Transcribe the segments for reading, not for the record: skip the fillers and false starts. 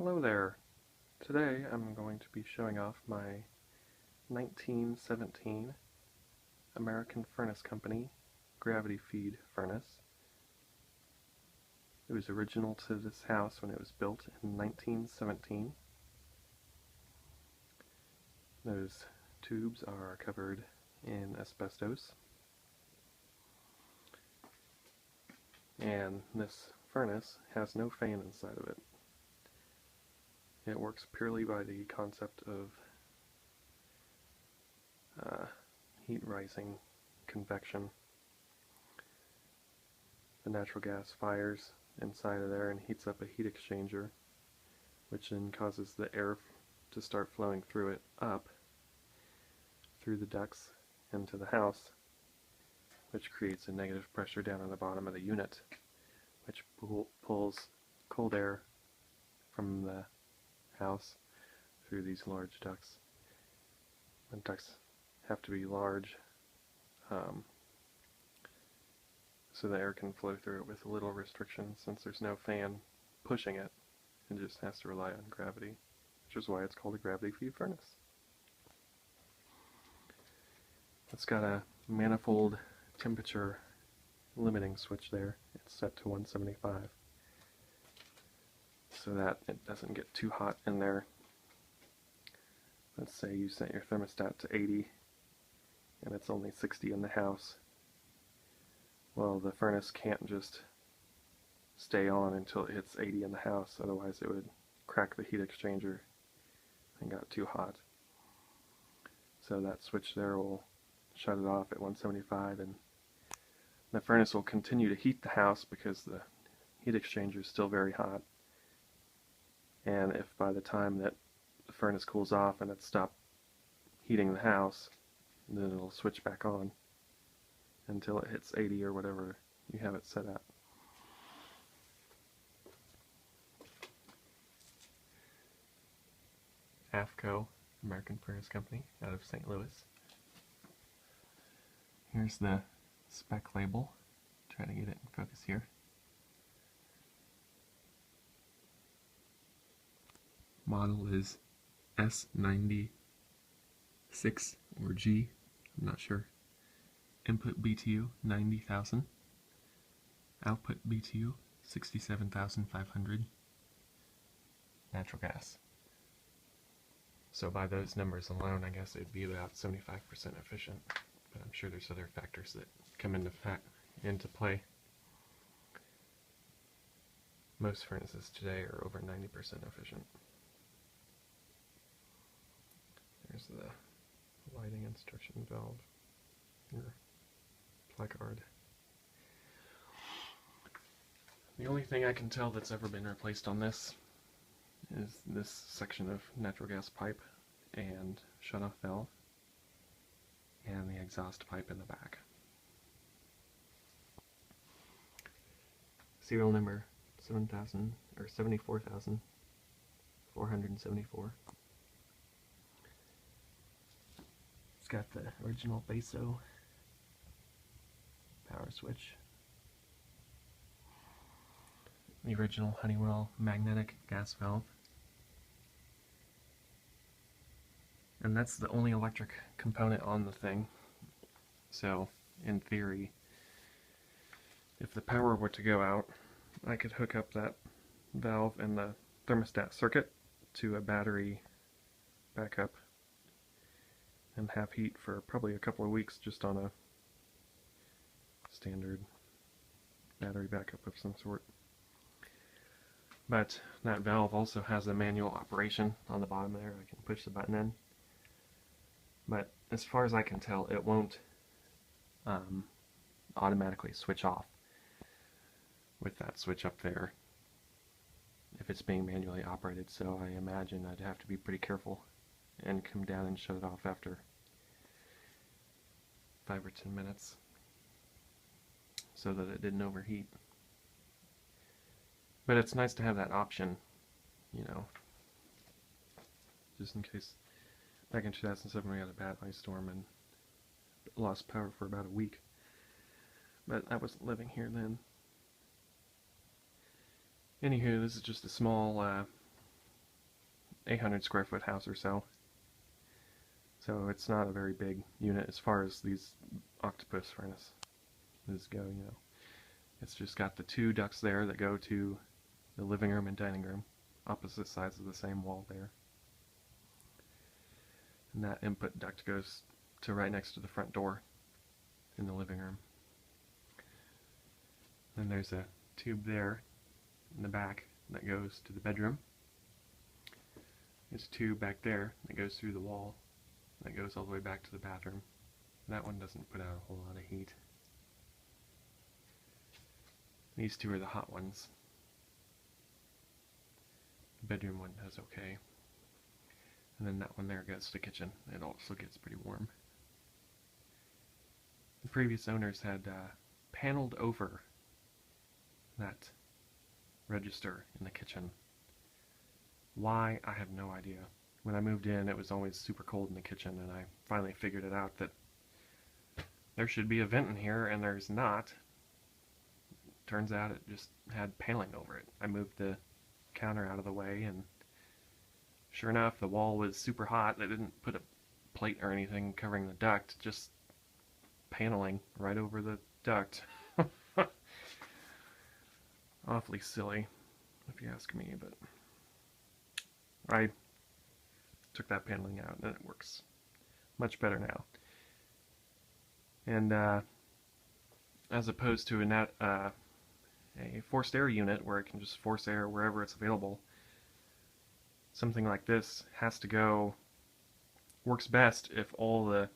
Hello there. Today I'm going to be showing off my 1917 American Furnace Company gravity feed furnace. It was original to this house when it was built in 1917. Those tubes are covered in asbestos. And this furnace has no fan inside of it. It works purely by the concept of heat rising convection. The natural gas fires inside of there and heats up a heat exchanger, which then causes the air to start flowing through it up through the ducts into the house, which creates a negative pressure down on the bottom of the unit, which pulls cold air from the house through these large ducts. The ducts have to be large so the air can flow through it with little restriction. Since there's no fan pushing it, it just has to rely on gravity, which is why it's called a gravity feed furnace. It's got a manifold temperature limiting switch there. It's set to 175 so that it doesn't get too hot in there. Let's say you set your thermostat to 80 and it's only 60 in the house. Well, the furnace can't just stay on until it hits 80 in the house, otherwise it would crack the heat exchanger and got too hot. So that switch there will shut it off at 175, and the furnace will continue to heat the house because the heat exchanger is still very hot. And if by the time that the furnace cools off and it's stopped heating the house, then it'll switch back on until it hits 80 or whatever you have it set at. AFCO, American Furnace Company, out of St. Louis. Here's the spec label. Try to get it in focus here. Model is S96 or G, I'm not sure. Input BTU 90,000. Output BTU 67,500. Natural gas. So by those numbers alone, I guess it'd be about 75% efficient. But I'm sure there's other factors that come into play. Most furnaces today are over 90% efficient. There's the lighting instruction valve, or placard. The only thing I can tell that's ever been replaced on this is this section of natural gas pipe and shutoff valve, and the exhaust pipe in the back. Serial number 74,474. It's got the original BASO power switch, the original Honeywell magnetic gas valve, and that's the only electric component on the thing. So in theory, if the power were to go out, I could hook up that valve and the thermostat circuit to a battery backup and have heat for probably a couple of weeks just on a standard battery backup of some sort. But that valve also has a manual operation on the bottom there. I can push the button in. But as far as I can tell, it won't automatically switch off with that switch up there if it's being manually operated. So I imagine I'd have to be pretty careful and come down and shut it off after 5 or 10 minutes so that it didn't overheat. But it's nice to have that option, you know, just in case. Back in 2007 we had a bad ice storm and lost power for about a week, but I wasn't living here then. Anywho, this is just a small 800 square foot house or so. So it's not a very big unit as far as these octopus furnaces go, you know. It's just got the two ducts there that go to the living room and dining room, opposite sides of the same wall there. And that input duct goes to right next to the front door in the living room. Then there's a tube there in the back that goes to the bedroom. There's a tube back there that goes through the wall that goes all the way back to the bathroom. That one doesn't put out a whole lot of heat. These two are the hot ones. The bedroom one does okay. And then that one there goes to the kitchen. It also gets pretty warm. The previous owners had paneled over that register in the kitchen. Why, I have no idea. When I moved in, it was always super cold in the kitchen, and I finally figured it out that there should be a vent in here, and there's not. Turns out it just had paneling over it. I moved the counter out of the way, and sure enough, the wall was super hot. They didn't put a plate or anything covering the duct, just paneling right over the duct. Awfully silly, if you ask me, but I took that paneling out, and it works much better now. And as opposed to a forced air unit where it can just force air wherever it's available, something like this has to go, works best if all the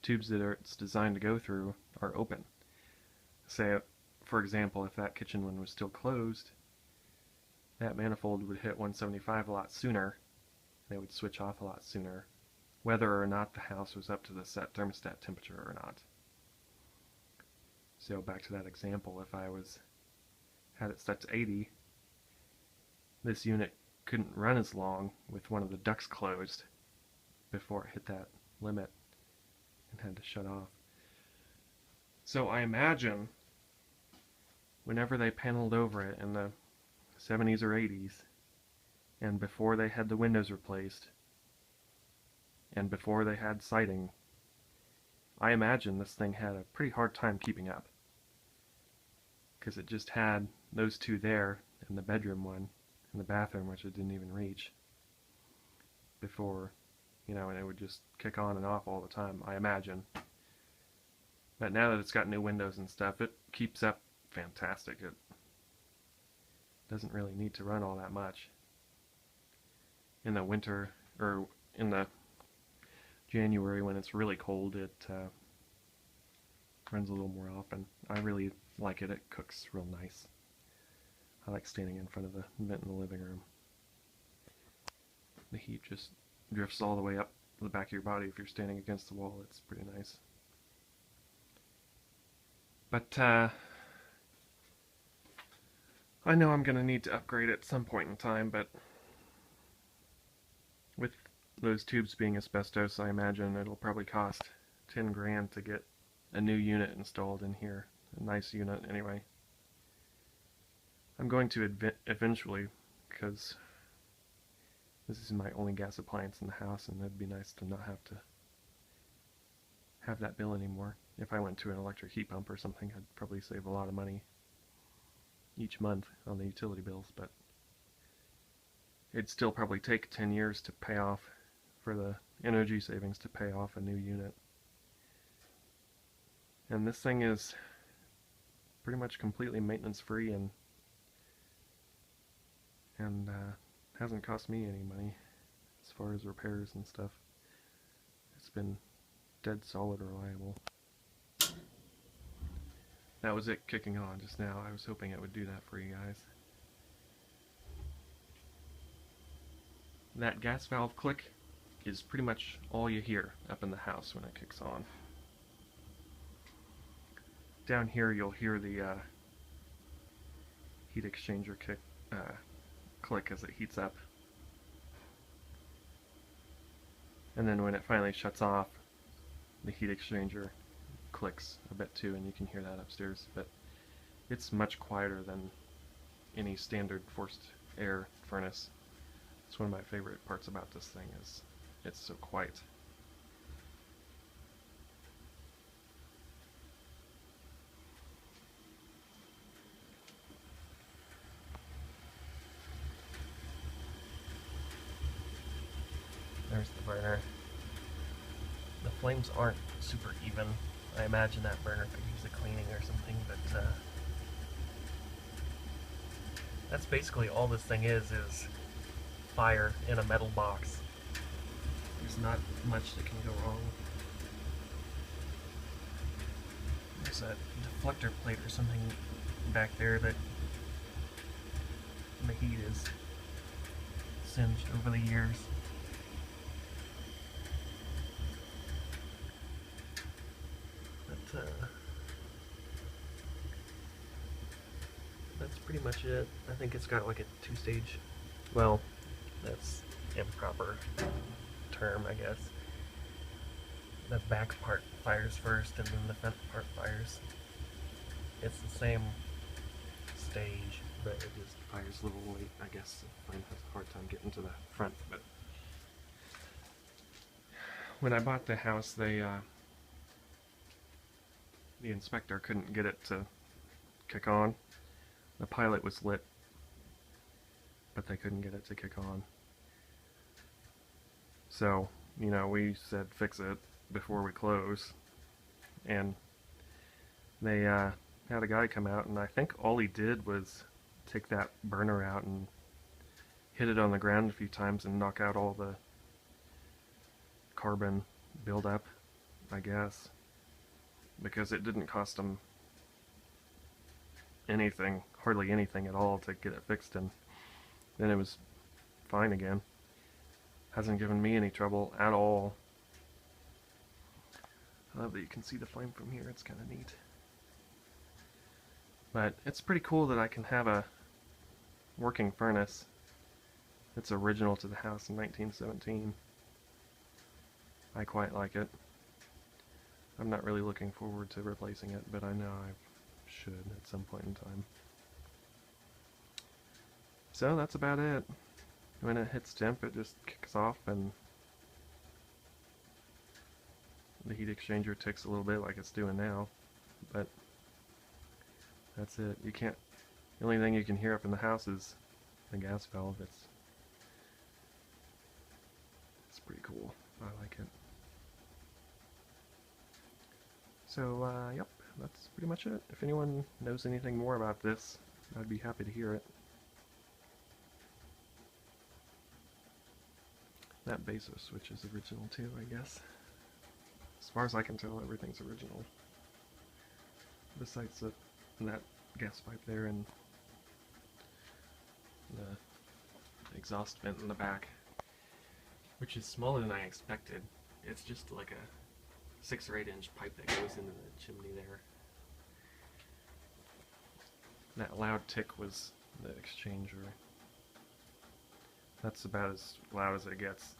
tubes that it's designed to go through are open. Say, for example, if that kitchen one was still closed, that manifold would hit 175 a lot sooner. They would switch off a lot sooner, whether or not the house was up to the set thermostat temperature or not. So back to that example, if I had it set to 80, this unit couldn't run as long with one of the ducts closed before it hit that limit and had to shut off. So I imagine whenever they paneled over it in the 70s or 80s, and before they had the windows replaced, and before they had siding, I imagine this thing had a pretty hard time keeping up. Because it just had those two there, and the bedroom one, and the bathroom, which it didn't even reach before, you know, and it would just kick on and off all the time, I imagine. But now that it's got new windows and stuff, it keeps up fantastic. It doesn't really need to run all that much. In the winter, or in the January when it's really cold, it runs a little more often. I really like it. It cooks real nice. I like standing in front of the vent in the living room. The heat just drifts all the way up the back of your body if you're standing against the wall. It's pretty nice. But I know I'm going to need to upgrade at some point in time, but with those tubes being asbestos, I imagine it'll probably cost 10 grand to get a new unit installed in here. A nice unit, anyway. I'm going to eventually, because this is my only gas appliance in the house, and it'd be nice to not have to have that bill anymore. If I went to an electric heat pump or something, I'd probably save a lot of money each month on the utility bills, but it'd still probably take 10 years to pay off, for the energy savings to pay off a new unit. And this thing is pretty much completely maintenance free and hasn't cost me any money as far as repairs and stuff. It's been dead solid reliable. That was it kicking on just now. I was hoping it would do that for you guys. That gas valve click is pretty much all you hear up in the house when it kicks on. Down here you'll hear the heat exchanger click as it heats up. And then when it finally shuts off, the heat exchanger clicks a bit too, and you can hear that upstairs, but it's much quieter than any standard forced air furnace. It's one of my favorite parts about this thing is it's so quiet. There's the burner. The flames aren't super even. I imagine that burner could use a cleaning or something, but that's basically all this thing is fire in a metal box. There's not much that can go wrong. There's a deflector plate or something back there that the heat is singed over the years. But that's pretty much it. I think it's got like a two-stage, well, that's improper term, I guess. The back part fires first and then the front part fires. It's the same stage, but it just fires a little late, I guess. Mine has a hard time getting to the front, but when I bought the house, the inspector couldn't get it to kick on. The pilot was lit, but they couldn't get it to kick on. So, you know, we said fix it before we close, and they had a guy come out, and I think all he did was take that burner out and hit it on the ground a few times and knock out all the carbon buildup, I guess, because it didn't cost him anything, hardly anything at all, to get it fixed, and then it was fine again. Hasn't given me any trouble at all. I love that you can see the flame from here. It's kind of neat. But it's pretty cool that I can have a working furnace. It's original to the house in 1917. I quite like it. I'm not really looking forward to replacing it, but I know I should at some point in time. So that's about it. When it hits temp, it just kicks off and the heat exchanger ticks a little bit like it's doing now, but that's it. You can't, the only thing you can hear up in the house is the gas valve. It's pretty cool. I like it. So, yep, that's pretty much it. If anyone knows anything more about this, I'd be happy to hear it. That Bezos switch is original too, I guess. As far as I can tell, everything's original. Besides that gas pipe there and the exhaust vent in the back, which is smaller than I expected. It's just like a 6 or 8 inch pipe that goes into the chimney there. That loud tick was the exchanger. That's about as loud as it gets.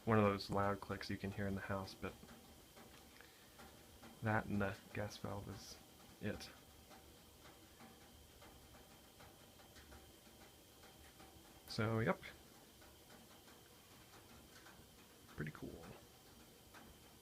One of those loud clicks you can hear in the house, but that and the gas valve is it. So, yep.